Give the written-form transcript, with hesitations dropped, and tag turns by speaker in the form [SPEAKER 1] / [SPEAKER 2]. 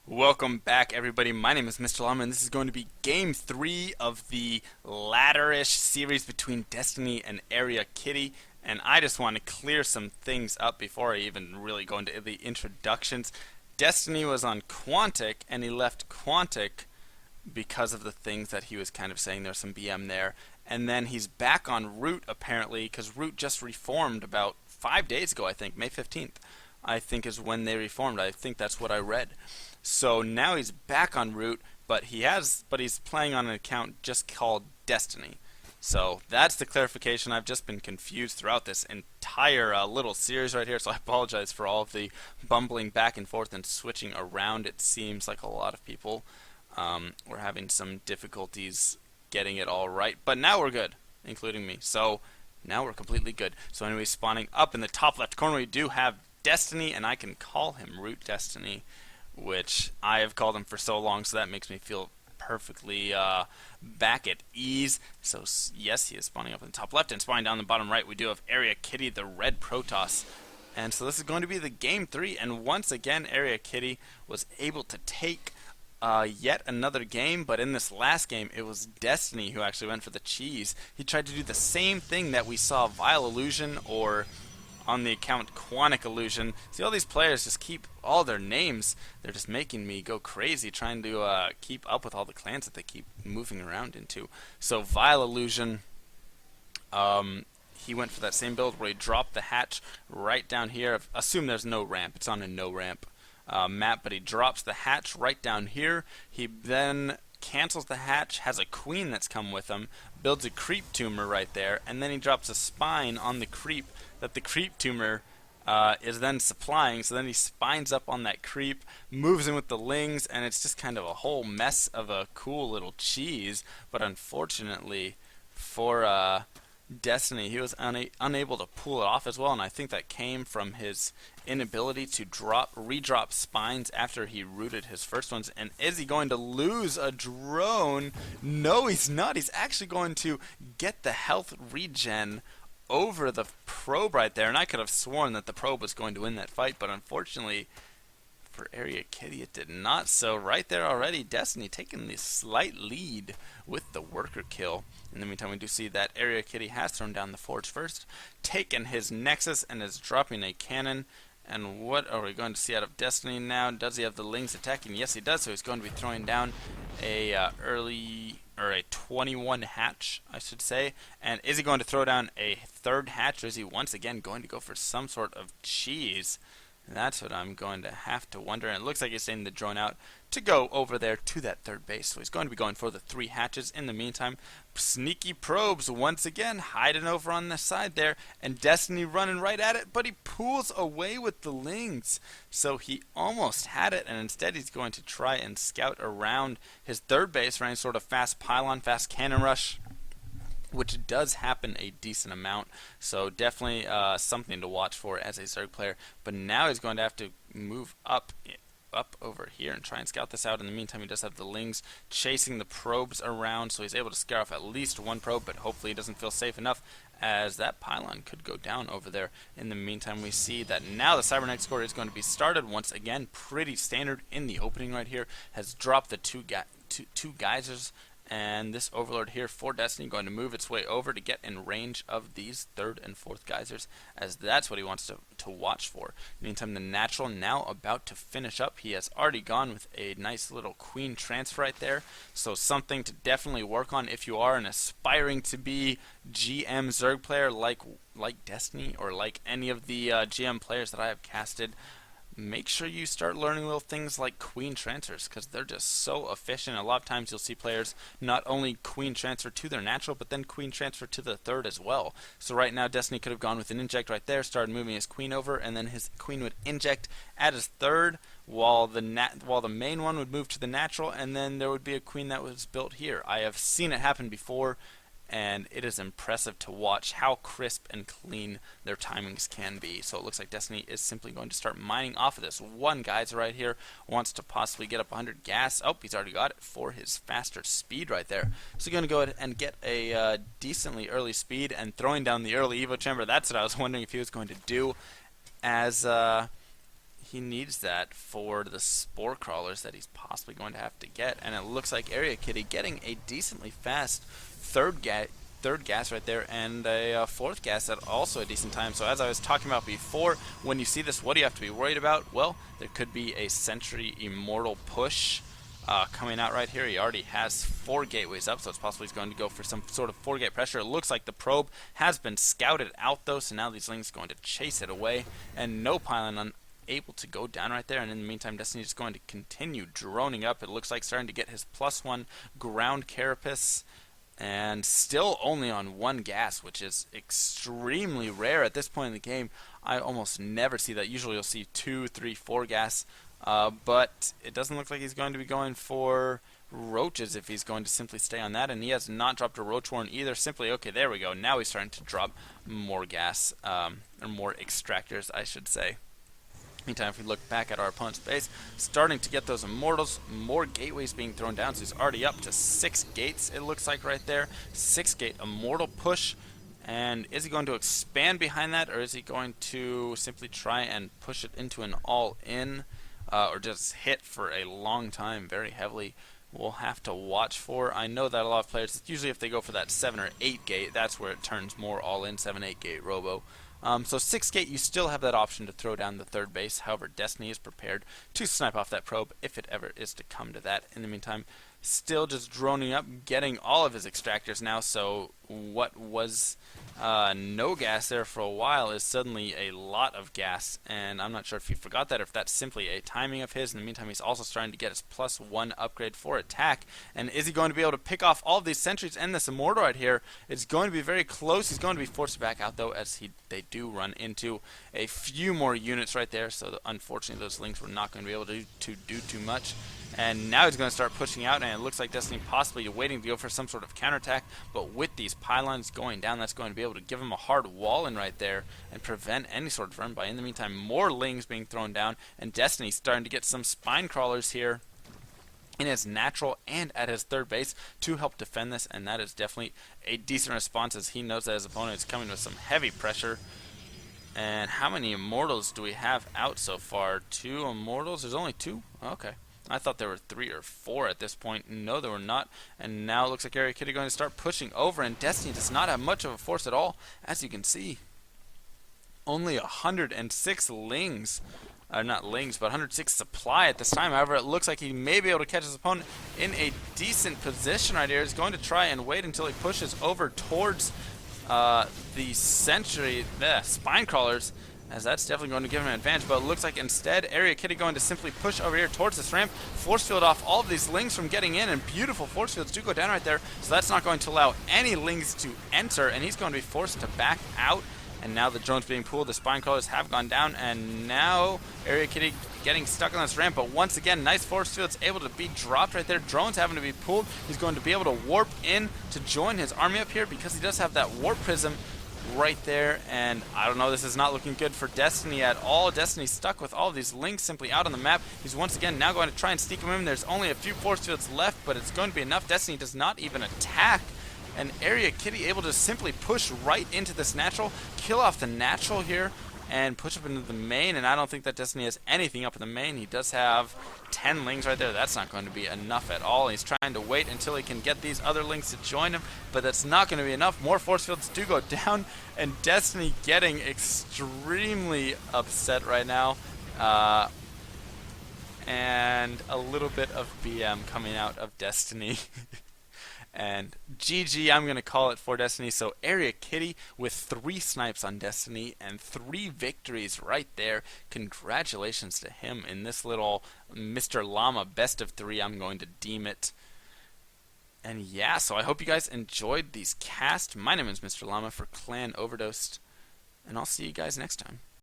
[SPEAKER 1] Welcome back, everybody. My name is Mr. Llama, and this is going to be Game 3 of the ladder-ish series between Destiny and areaKitty. And I just want to clear some things up before I even really go into the introductions. Destiny was on Quantic, and he left Quantic because of the things that he was kind of saying. There's some BM there. And then he's back on Root, apparently, because Root just reformed about 5 days ago, I think. May 15th, I think, is when they reformed. I think that's what I read. So now he's back on Root, but he's playing on an account just called Destiny. So that's the clarification. I've just been confused throughout this entire little series right here, so I apologize for all of the bumbling back and forth and switching around. It seems like a lot of people were having some difficulties getting it all right, but now we're good, including me. So now we're completely good. So anyway, spawning up in the top left corner, we do have Destiny, and I can call him Root Destiny, which I have called him for so long, so that makes me feel perfectly back at ease. So yes, he is spawning up in the top left, and spawning down the bottom right, we do have areaKitty, the red Protoss. And so this is going to be the Game 3, and once again, areaKitty was able to take yet another game, but in this last game, it was Destiny who actually went for the cheese. He tried to do the same thing that we saw Vile Illusion or on the account Quantic Illusion. See, all these players just keep all their names. They're just making me go crazy trying to keep up with all the clans that they keep moving around into. So Vile Illusion, he went for that same build where he dropped the hatch right down here. Assume there's no ramp. It's on a no ramp map, but he drops the hatch right down here. He then cancels the hatch, has a queen that's come with him, builds a creep tumor right there, and then he drops a spine on the creep that the creep tumor is then supplying. So then he spines up on that creep, moves in with the lings, and it's just kind of a whole mess of a cool little cheese. But unfortunately for Destiny, he was unable to pull it off as well, and I think that came from his inability to redrop spines after he rooted his first ones. And is he going to lose a drone? No, he's not. He's actually going to get the health regen over the probe right there, and I could have sworn that the probe was going to win that fight, but unfortunately for areaKitty it did not. So right there already, Destiny taking the slight lead with the worker kill. In the meantime, we do see that areaKitty has thrown down the forge first, taken his Nexus, and is dropping a cannon. And what are we going to see out of Destiny now? Does he have the lings attacking? Yes, he does. So he's going to be throwing down a a 21 hatch, I should say. And is he going to throw down a third hatch, or is he once again going to go for some sort of cheese? That's what I'm going to have to wonder. And it looks like he's sending the drone out to go over there to that third base. So he's going to be going for the 3 hatches. In the meantime, sneaky probes once again hiding over on the side there. And Destiny running right at it, but he pulls away with the lings. So he almost had it, and instead he's going to try and scout around his third base, running sort of fast pylon, fast cannon rush, which does happen a decent amount. So definitely something to watch for as a Zerg player. But now he's going to have to move up over here and try and scout this out. In the meantime, he does have the lings chasing the probes around, so he's able to scare off at least one probe, but hopefully he doesn't feel safe enough, as that pylon could go down over there. In the meantime, we see that now the Cyberknight score is going to be started once again. Pretty standard in the opening right here. Has dropped the two geysers. And this Overlord here for Destiny going to move its way over to get in range of these third and fourth geysers, as that's what he wants to watch for. Meantime, the Natural now about to finish up. He has already gone with a nice little Queen transfer right there, so something to definitely work on if you are an aspiring to be GM Zerg player like Destiny, or like any of the GM players that I have casted. Make sure you start learning little things like Queen transfers, because they're just so efficient. A lot of times you'll see players not only Queen transfer to their Natural, but then Queen transfer to the third as well. So right now Destiny could have gone with an inject right there, started moving his Queen over, and then his Queen would inject at his third, while the main one would move to the Natural, and then there would be a Queen that was built here. I have seen it happen before, and it is impressive to watch how crisp and clean their timings can be. So it looks like Destiny is simply going to start mining off of this one geyser right here. Wants to possibly get up 100 gas. Oh, he's already got it for his faster speed right there. So going to go ahead and get a decently early speed and throwing down the early Evo Chamber. That's what I was wondering if he was going to do, as he needs that for the spore crawlers that he's possibly going to have to get, and it looks like areaKitty getting a decently fast third gas right there, and a fourth gas at also a decent time. So as I was talking about before, when you see this, what do you have to be worried about? Well, there could be a Sentry Immortal push coming out right here. He already has 4 gateways up, so it's possible he's going to go for some sort of 4-gate pressure. It looks like the probe has been scouted out, though, so now these Lings are going to chase it away, and no pylon able to go down right there. And in the meantime, Destiny is going to continue droning up. It looks like starting to get his +1 ground carapace, and still only on 1 gas, which is extremely rare at this point in the game. I almost never see that. Usually you'll see 2, 3, 4 gas, but it doesn't look like he's going to be going for roaches if he's going to simply stay on that, and he has not dropped a roach warren either. Simply, okay, there we go. Now he's starting to drop more gas, or more extractors, I should say. Meantime, if we look back at our opponent's base, starting to get those immortals, more gateways being thrown down, so he's already up to 6 gates, it looks like right there. 6-gate immortal push, and is he going to expand behind that, or is he going to simply try and push it into an all-in, or just hit for a long time very heavily? We'll have to watch for. I know that a lot of players, usually if they go for that 7 or 8 gate, that's where it turns more all-in, 7-8 gate robo. So 6-gate, you still have that option to throw down the third base. However, Destiny is prepared to snipe off that probe if it ever is to come to that. In the meantime, still just droning up, getting all of his extractors now. So what was no gas there for a while is suddenly a lot of gas, and I'm not sure if you forgot that or if that's simply a timing of his. In the meantime, he's also starting to get his +1 upgrade for attack, and is he going to be able to pick off all of these sentries and this immortal right here? It's going to be very close. He's going to be forced back out, though, as they do run into a few more units right there, so unfortunately those Lings were not going to be able to do too much. And now he's going to start pushing out, and it looks like Destiny possibly waiting to go for some sort of counterattack, but with these pylons going down, that's going to be able to give him a hard wall in right there and prevent any sort of run by. In the meantime, more Lings being thrown down, and Destiny starting to get some spine crawlers here in his natural and at his third base to help defend this, and that is definitely a decent response, as he knows that his opponent is coming with some heavy pressure. And how many immortals do we have out so far? 2 immortals? There's only 2? Okay. I thought there were 3 or 4 at this point. No, there were not. And now it looks like areaKitty going to start pushing over, and Destiny does not have much of a force at all, as you can see. Only 106 Lings. Not Lings, but 106 supply at this time. However, it looks like he may be able to catch his opponent in a decent position right here. He's going to try and wait until he pushes over towards the Sentry, the Spine Crawlers, as that's definitely going to give him an advantage. But it looks like instead, areaKitty going to simply push over here towards this ramp, force field off all of these Lings from getting in, and beautiful force fields do go down right there, so that's not going to allow any Lings to enter, and he's going to be forced to back out. And now the drones being pulled, the spine crawlers have gone down, and now areaKitty getting stuck on this ramp. But once again, nice force fields able to be dropped right there. Drones having to be pulled. He's going to be able to warp in to join his army up here because he does have that warp prism right there. And I don't know, this is not looking good for Destiny at all. Destiny's stuck with all of these Lings simply out on the map. He's once again now going to try and sneak him in. There's only a few force fields left, but it's going to be enough. Destiny does not even attack, and areaKitty able to simply push right into this natural, kill off the natural here, and push up into the main. And I don't think that Destiny has anything up in the main. He does have 10 Lings right there. That's not going to be enough at all. He's trying to wait until he can get these other Lings to join him, but that's not going to be enough. More force fields do go down, and Destiny getting extremely upset right now. And a little bit of BM coming out of Destiny. And GG, I'm going to call it for Destiny. So areaKitty with 3 snipes on Destiny and 3 victories right there. Congratulations to him in this little Mr. Llama best of 3, I'm going to deem it. And yeah, so I hope you guys enjoyed these casts. My name is Mr. Llama for Clan Overdosed, and I'll see you guys next time.